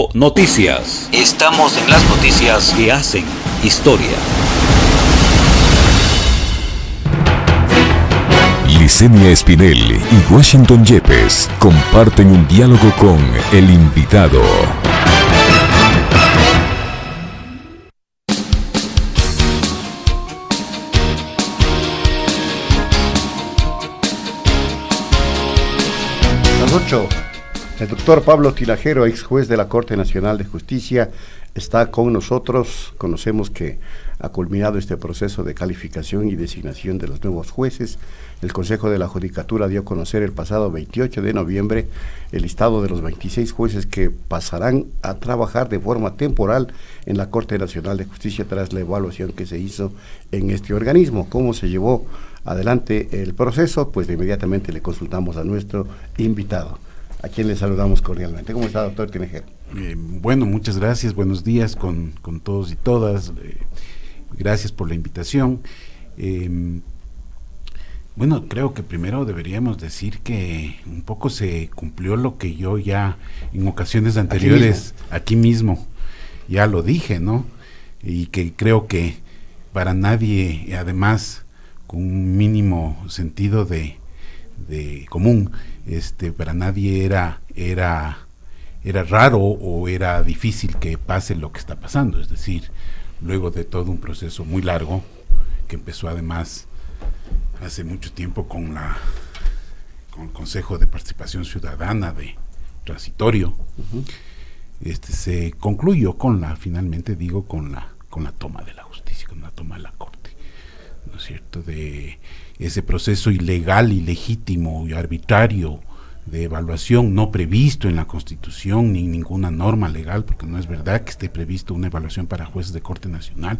O Noticias. Estamos en las noticias que hacen historia. Licenia Espinel y Washington Yepes comparten un diálogo con el invitado. Las 8. El doctor Pablo Tinajero, ex juez de la Corte Nacional de Justicia, está con nosotros. Conocemos que ha culminado este proceso de calificación y designación de los nuevos jueces. El Consejo de la Judicatura dio a conocer el pasado 28 de noviembre el listado de los 26 jueces que pasarán a trabajar de forma temporal en la Corte Nacional de Justicia tras la evaluación que se hizo en este organismo. ¿Cómo se llevó adelante el proceso? Pues de inmediatamente le consultamos a nuestro invitado, a quien le saludamos cordialmente. ¿Cómo está, doctor Tinajero? Bueno, muchas gracias, buenos días con todos y todas. Gracias por la invitación. Bueno, creo que primero deberíamos decir que un poco se cumplió lo que yo ya en ocasiones anteriores aquí mismo ya lo dije, ¿no? Y que creo que para nadie, además con un mínimo sentido de común, para nadie era raro o era difícil que pase lo que está pasando. Es decir, luego de todo un proceso muy largo que empezó además hace mucho tiempo con el Consejo de Participación Ciudadana de transitorio, se concluyó finalmente con la toma de la justicia, con la toma de la Corte, ¿no es cierto?, de ese proceso ilegal, ilegítimo y arbitrario de evaluación no previsto en la Constitución ni en ninguna norma legal, porque no es verdad que esté previsto una evaluación para jueces de Corte Nacional.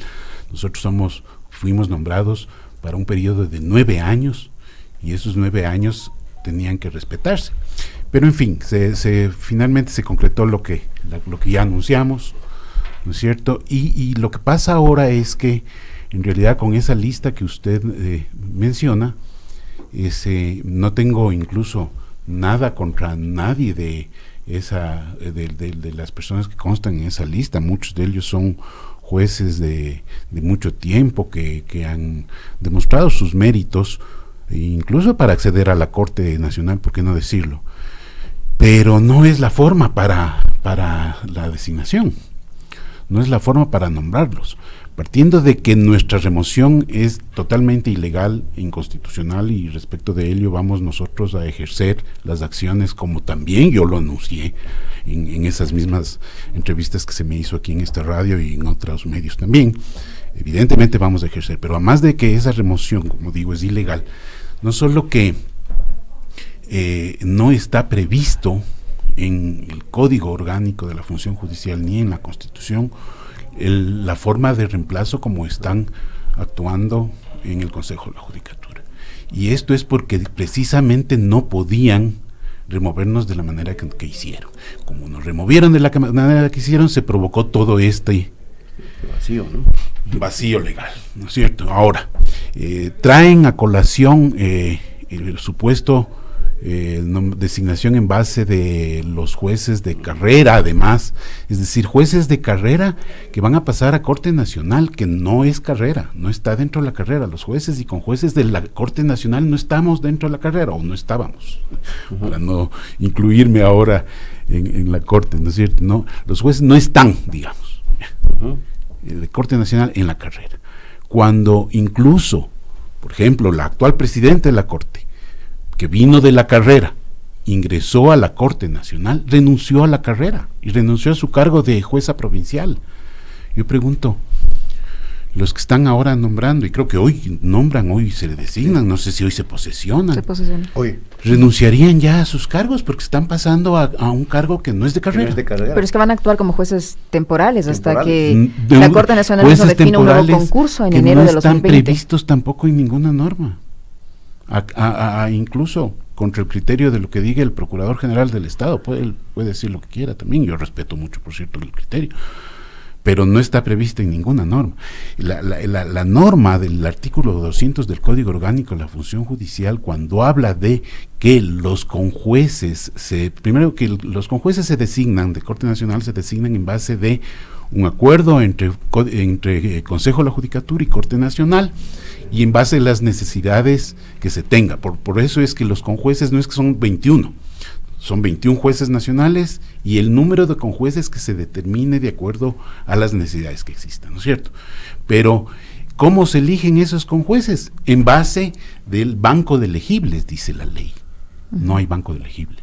Nosotros fuimos nombrados para un periodo de 9 años y esos 9 años tenían que respetarse. Pero en fin, finalmente se concretó lo que ya anunciamos, ¿no es cierto? Y lo que pasa ahora es que en realidad con esa lista que usted menciona, no tengo incluso nada contra nadie de las personas que constan en esa lista. Muchos de ellos son jueces de mucho tiempo que han demostrado sus méritos, incluso para acceder a la Corte Nacional, ¿por qué no decirlo? Pero no es la forma para la designación, no es la forma para nombrarlos. Partiendo de que nuestra remoción es totalmente ilegal e inconstitucional, y respecto de ello vamos nosotros a ejercer las acciones como también yo lo anuncié en esas mismas entrevistas que se me hizo aquí en esta radio y en otros medios también. Evidentemente vamos a ejercer, pero además de que esa remoción, como digo, es ilegal, no solo que no está previsto en el Código Orgánico de la Función Judicial ni en la Constitución la forma de reemplazo como están actuando en el Consejo de la Judicatura. Y esto es porque precisamente no podían removernos de la manera que hicieron. Como nos removieron de la manera que hicieron, se provocó todo este vacío, ¿no? Vacío legal, ¿no es cierto? Ahora, traen a colación el supuesto designación en base de los jueces de carrera, además, es decir, jueces de carrera que van a pasar a Corte Nacional, que no es carrera, no está dentro de la carrera. Los jueces y con jueces de la Corte Nacional no estamos dentro de la carrera, o no estábamos, para no incluirme ahora en la Corte, ¿no es cierto? No, los jueces no están, digamos, de Corte Nacional en la carrera. Cuando incluso, por ejemplo, la actual presidenta de la Corte, que vino de la carrera, ingresó a la Corte Nacional, renunció a la carrera y renunció a su cargo de jueza provincial. Yo pregunto, los que están ahora nombrando, y creo que hoy nombran, hoy se designan, no sé si hoy se posesionan, hoy renunciarían ya a sus cargos porque están pasando a un cargo que no es de carrera. Pero es que van a actuar como jueces temporales hasta que la Corte Nacional no defina un nuevo concurso en enero de 2020. No están previstos tampoco en ninguna norma. Incluso contra el criterio de lo que diga el Procurador General del Estado, puede decir lo que quiera también, yo respeto mucho, por cierto, el criterio, pero no está prevista en ninguna norma. La norma del artículo 200 del Código Orgánico de la Función Judicial, cuando habla de que los conjueces, primero que los conjueces se designan, de Corte Nacional se designan en base de un acuerdo entre Consejo de la Judicatura y Corte Nacional, y en base a las necesidades que se tenga. Por eso es que los conjueces no es que son 21, son 21 jueces nacionales y el número de conjueces que se determine de acuerdo a las necesidades que existan, ¿no es cierto? Pero, ¿cómo se eligen esos conjueces? En base del banco de elegibles, dice la ley. No hay banco de elegibles.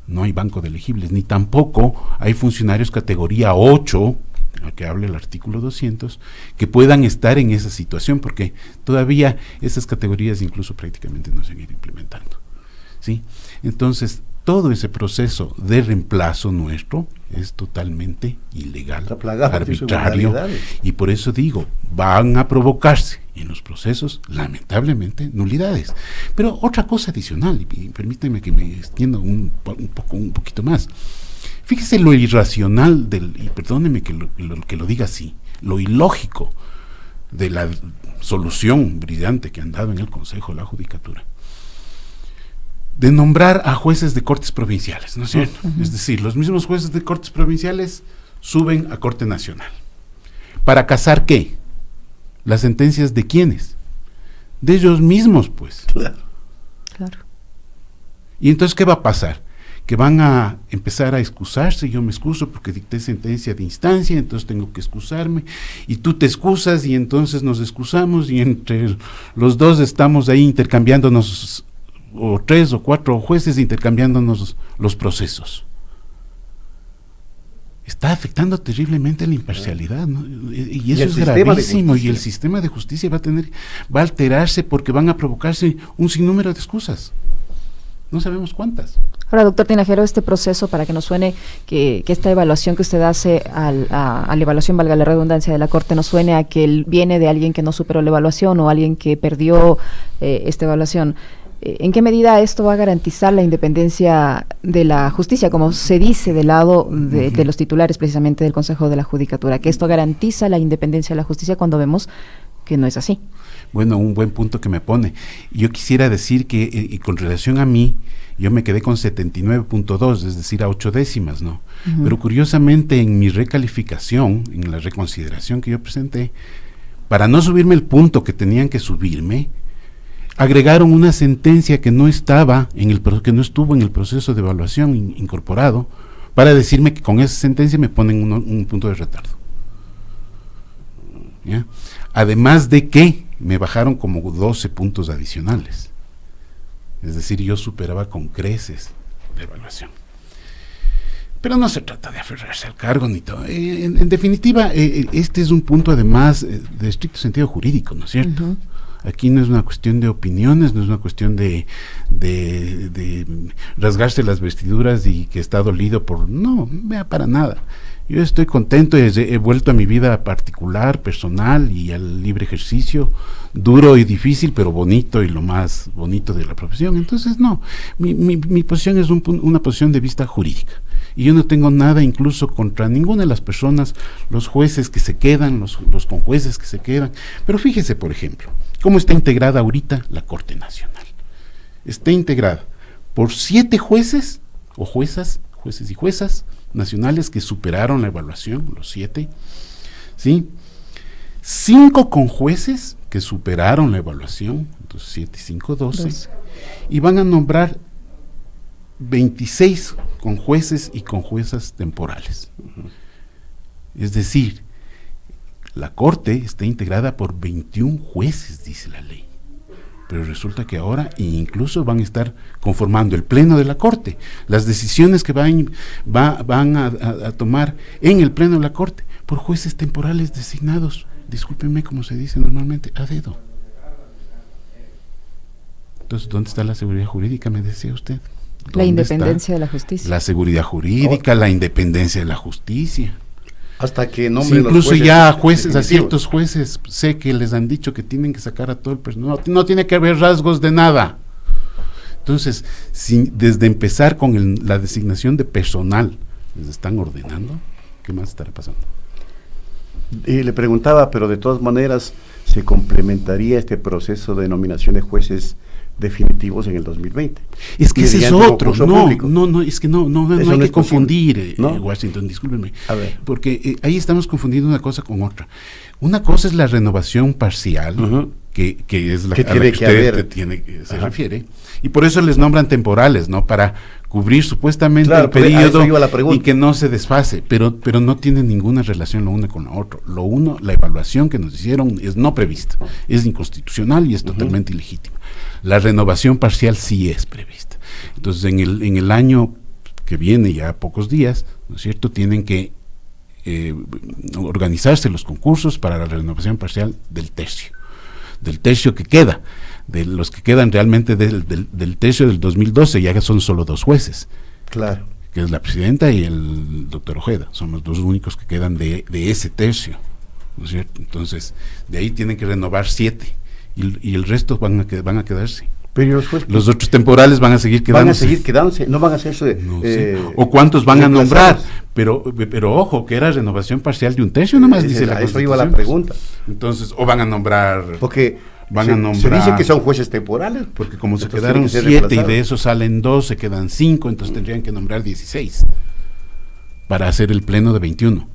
No hay banco de elegibles, ni tampoco hay funcionarios categoría 8, a que hable el artículo 200, que puedan estar en esa situación, porque todavía esas categorías incluso prácticamente no se han ido implementando, ¿sí? Entonces, todo ese proceso de reemplazo nuestro es totalmente ilegal, arbitrario, y por eso digo, van a provocarse en los procesos, lamentablemente, nulidades. Pero otra cosa adicional, y permíteme que me extienda un poquito más. Fíjese lo irracional y perdóneme que lo diga así, lo ilógico de la solución brillante que han dado en el Consejo de la Judicatura, de nombrar a jueces de cortes provinciales, ¿no es cierto? Es decir, los mismos jueces de cortes provinciales suben a Corte Nacional. ¿Para casar qué? ¿Las sentencias de quiénes? De ellos mismos, pues. Claro. ¿Y entonces qué va a pasar? Que van a empezar a excusarse. Yo me excuso porque dicté sentencia de instancia, entonces tengo que excusarme, y tú te excusas y entonces nos excusamos, y entre los dos estamos ahí intercambiándonos, o 3 o 4 jueces intercambiándonos los procesos. Está afectando terriblemente la imparcialidad, ¿no? Y eso es gravísimo, y el sistema de justicia va a alterarse porque van a provocarse un sinnúmero de excusas. No sabemos cuántas. Ahora, doctor Tinajero, este proceso, para que nos suene que esta evaluación que usted hace a la evaluación, valga la redundancia, de la Corte, nos suene a que viene de alguien que no superó la evaluación o alguien que perdió esta evaluación. ¿En qué medida esto va a garantizar la independencia de la justicia, como se dice del lado de los titulares precisamente del Consejo de la Judicatura? ¿Que esto garantiza la independencia de la justicia cuando vemos que no es así? Bueno, un buen punto que me pone. Yo quisiera decir que y con relación a mí, yo me quedé con 79.2, es decir, a 8 décimas, ¿no? Pero curiosamente en mi recalificación, en la reconsideración que yo presenté, para no subirme el punto que tenían que subirme, agregaron una sentencia que no estuvo en el proceso de evaluación incorporado, para decirme que con esa sentencia me ponen un punto de retardo. ¿Ya? Además de que me bajaron como 12 puntos adicionales. Es decir, yo superaba con creces la evaluación. Pero no se trata de aferrarse al cargo ni todo. En definitiva, este es un punto además de estricto sentido jurídico, ¿no es cierto? Aquí no es una cuestión de opiniones, no es una cuestión de rasgarse las vestiduras y que está dolido no, vea, para nada. Yo estoy contento, he vuelto a mi vida particular, personal y al libre ejercicio, duro y difícil, pero bonito, y lo más bonito de la profesión. Entonces, no, mi posición es una posición de vista jurídica. Y yo no tengo nada incluso contra ninguna de las personas, los jueces que se quedan, los conjueces que se quedan. Pero fíjese, por ejemplo, cómo está integrada ahorita la Corte Nacional. Está integrada por 7 jueces o jueces y juezas nacionales que superaron la evaluación, los 7, ¿sí? 5 conjueces que superaron la evaluación, entonces 7 y 5, 12, y van a nombrar 26 conjueces y conjuezas temporales. Es decir, la Corte está integrada por 21 jueces, dice la ley. Pero resulta que ahora incluso van a estar conformando el Pleno de la Corte. Las decisiones que van a tomar en el Pleno de la Corte por jueces temporales designados, discúlpenme como se dice normalmente, a dedo. Entonces, ¿dónde está la seguridad jurídica, me decía usted? La independencia de la justicia. La seguridad jurídica, la independencia de la justicia. Hasta que nombren los incluso ya a ciertos jueces sé que les han dicho que tienen que sacar a todo el personal, no tiene que haber rasgos de nada. Entonces, si desde empezar con la designación de personal les están ordenando, ¿qué más estará pasando? Y le preguntaba, pero de todas maneras, ¿se complementaría este proceso de nominación de jueces definitivos en el 2020? Es que ese es otro, no, es que no hay que confundir, Washington, discúlpenme, porque ahí estamos confundiendo una cosa con otra. Una cosa es la renovación parcial, que es la que usted se refiere, y por eso les nombran temporales, ¿no? Para cubrir supuestamente el periodo y que no se desfase, pero no tiene ninguna relación lo uno con lo otro. La evaluación que nos hicieron es no prevista, es inconstitucional y es totalmente ilegítima. La renovación parcial sí es prevista. Entonces, en el año que viene, ya pocos días, ¿no es cierto?, tienen que organizarse los concursos para la renovación parcial del tercio que queda. De los que quedan realmente del tercio del 2012, ya que son solo 2 jueces. Claro. Que es la presidenta y el doctor Ojeda. Son los 2 únicos que quedan de ese tercio, ¿no es cierto? Entonces, de ahí tienen que renovar 7 y el resto van a quedarse. Pero los otros temporales van a seguir quedándose. No van a hacerse. No sé. ¿O cuántos van a nombrar? Pero ojo, que era renovación parcial de 1/3 nomás, dice la Constitución. Eso iba la pregunta. Entonces, o van a nombrar. Porque se dice que son jueces temporales. Porque como se quedaron 7 y de esos salen 2, se quedan 5, entonces tendrían que nombrar 16 para hacer el pleno de 21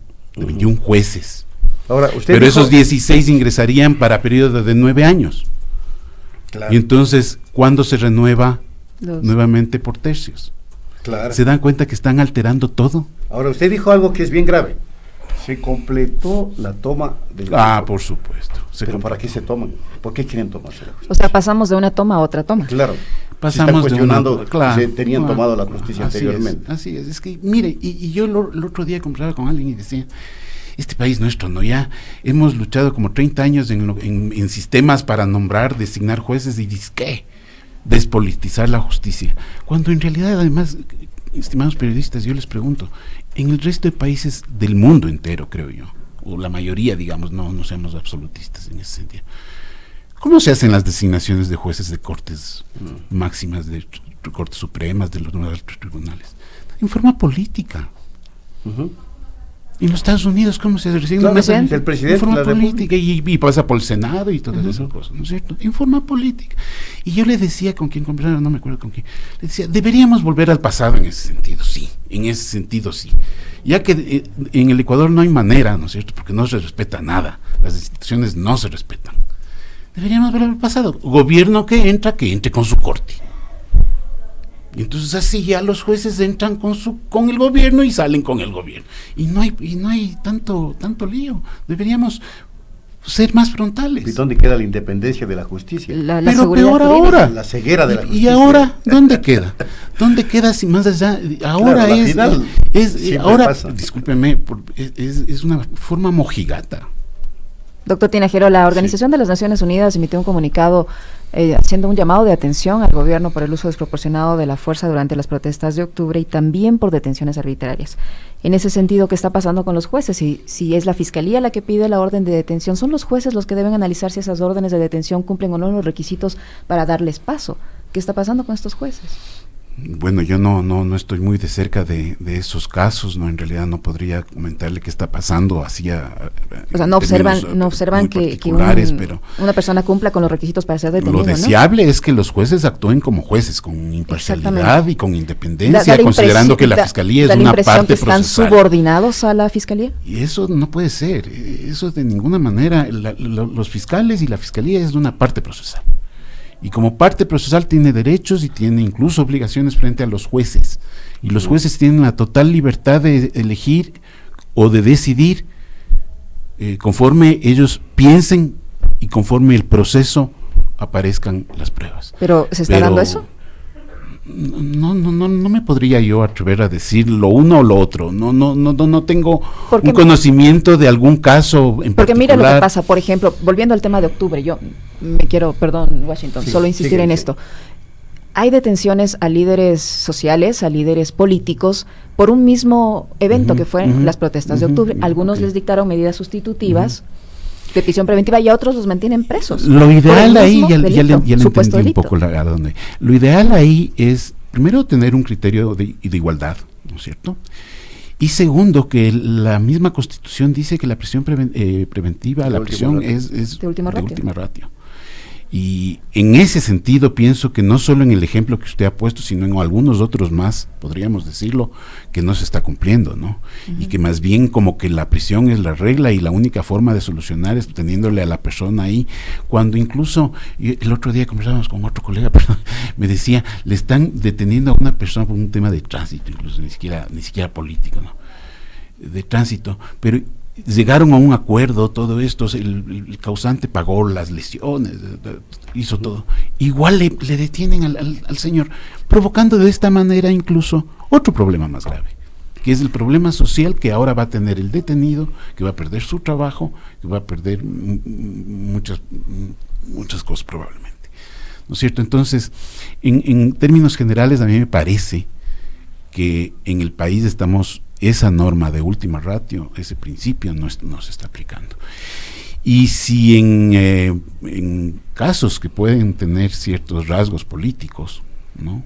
jueces. Ahora, pero esos 16 ingresarían para periodo de 9 años. Claro. Y entonces, ¿cuándo se renueva nuevamente por tercios? Claro. ¿Se dan cuenta que están alterando todo? Ahora, usted dijo algo que es bien grave. Se completó la toma del... por supuesto. ¿Pero para qué se toman? ¿Por qué quieren tomarse la justicia? O sea, pasamos de una toma a otra toma. Claro. Pasamos cuestionando se tenían tomado la justicia anteriormente. Así es que, mire, y yo el otro día conversaba con alguien y decía, este país nuestro, ¿no? Ya hemos luchado como 30 años en sistemas para nombrar, designar jueces y ¿qué? Despolitizar la justicia. Cuando en realidad, además, estimados periodistas, yo les pregunto, en el resto de países del mundo entero, creo yo, o la mayoría, digamos, no seamos absolutistas en ese sentido, ¿cómo se hacen las designaciones de jueces de cortes máximas, de cortes supremas, de los altos tribunales? En forma política. En los Estados Unidos, ¿cómo se designa? El presidente en forma política y pasa por el Senado y todas esas cosas, ¿no es cierto? En forma política. Y yo le decía con quien conversaba, no me acuerdo con quién, le decía, deberíamos volver al pasado en ese sentido, sí, ya que en el Ecuador no hay manera, ¿no es cierto? Porque no se respeta nada, las instituciones no se respetan. Deberíamos volver al pasado. Gobierno que entre con su corte. Y entonces así ya los jueces entran con el gobierno y salen con el gobierno. Y no hay tanto lío. Deberíamos ser más frontales. ¿Y dónde queda la independencia de la justicia? Pero peor ahora. La ceguera de la justicia. ¿Y ahora dónde queda? ¿Dónde queda si más allá? Ahora discúlpeme, es una forma mojigata. Doctor Tinajero, la Organización de las Naciones Unidas emitió un comunicado haciendo un llamado de atención al gobierno por el uso desproporcionado de la fuerza durante las protestas de octubre y también por detenciones arbitrarias. En ese sentido, ¿qué está pasando con los jueces? Si es la Fiscalía la que pide la orden de detención, ¿son los jueces los que deben analizar si esas órdenes de detención cumplen o no los requisitos para darles paso? ¿Qué está pasando con estos jueces? Bueno, yo no estoy muy de cerca de esos casos, no, en realidad no podría comentarle qué está pasando o sea, no observan que una persona cumpla con los requisitos para ser detenido. Lo deseable es que los jueces actúen como jueces, con imparcialidad y con independencia, considerando que la Fiscalía es una parte procesal. ¿Están subordinados a la Fiscalía? Y eso no puede ser, eso de ninguna manera, los fiscales y la Fiscalía es una parte procesal. Y como parte procesal tiene derechos y tiene incluso obligaciones frente a los jueces. Y los jueces tienen la total libertad de elegir o de decidir conforme ellos piensen y conforme el proceso aparezcan las pruebas. ¿Pero se está dando eso? No me podría yo atrever a decir lo uno o lo otro. No tengo un conocimiento de algún caso en particular. Porque mira lo que pasa, por ejemplo, volviendo al tema de octubre, yo me quiero, perdón, Washington, solo insistir en esto. Hay detenciones a líderes sociales, a líderes políticos, por un mismo evento que fue las protestas de octubre. Algunos les dictaron medidas sustitutivas de prisión preventiva y a otros los mantienen presos. Lo ideal ahí, ya le entendí un poco a dónde. Lo ideal ahí es, primero, tener un criterio de igualdad, ¿no es cierto? Y segundo, que la misma Constitución dice que la prisión preventiva, la prisión es de última ratio. Y en ese sentido pienso que no solo en el ejemplo que usted ha puesto, sino en algunos otros más, podríamos decirlo, que no se está cumpliendo, ¿no? Y que más bien como que la prisión es la regla y la única forma de solucionar es teniéndole a la persona ahí, cuando incluso, el otro día conversábamos con otro colega, me decía, le están deteniendo a una persona por un tema de tránsito, incluso ni siquiera político, ¿no? De tránsito, pero llegaron a un acuerdo, todo esto, el causante pagó las lesiones, hizo todo. Igual le detienen al señor, provocando de esta manera incluso otro problema más grave, que es el problema social que ahora va a tener el detenido, que va a perder su trabajo, que va a perder muchas cosas probablemente, ¿no es cierto? Entonces, en términos generales, a mí me parece que en el país esa norma de última ratio, ese principio no se está aplicando. Y si en casos que pueden tener ciertos rasgos políticos, ¿no?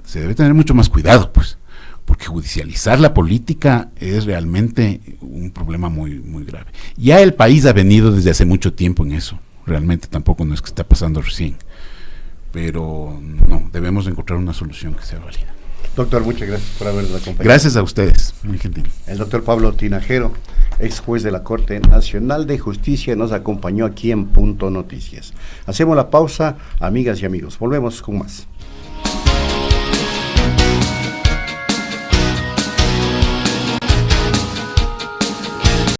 Se debe tener mucho más cuidado, pues, porque judicializar la política es realmente un problema muy, muy grave. Ya el país ha venido desde hace mucho tiempo en eso, realmente tampoco no es que está pasando recién, pero no, debemos encontrar una solución que sea válida. Doctor, muchas gracias por habernos acompañado. Gracias a ustedes, muy gentil. El doctor Pablo Tinajero, ex juez de la Corte Nacional de Justicia, nos acompañó aquí en Punto Noticias. Hacemos la pausa, amigas y amigos. Volvemos con más.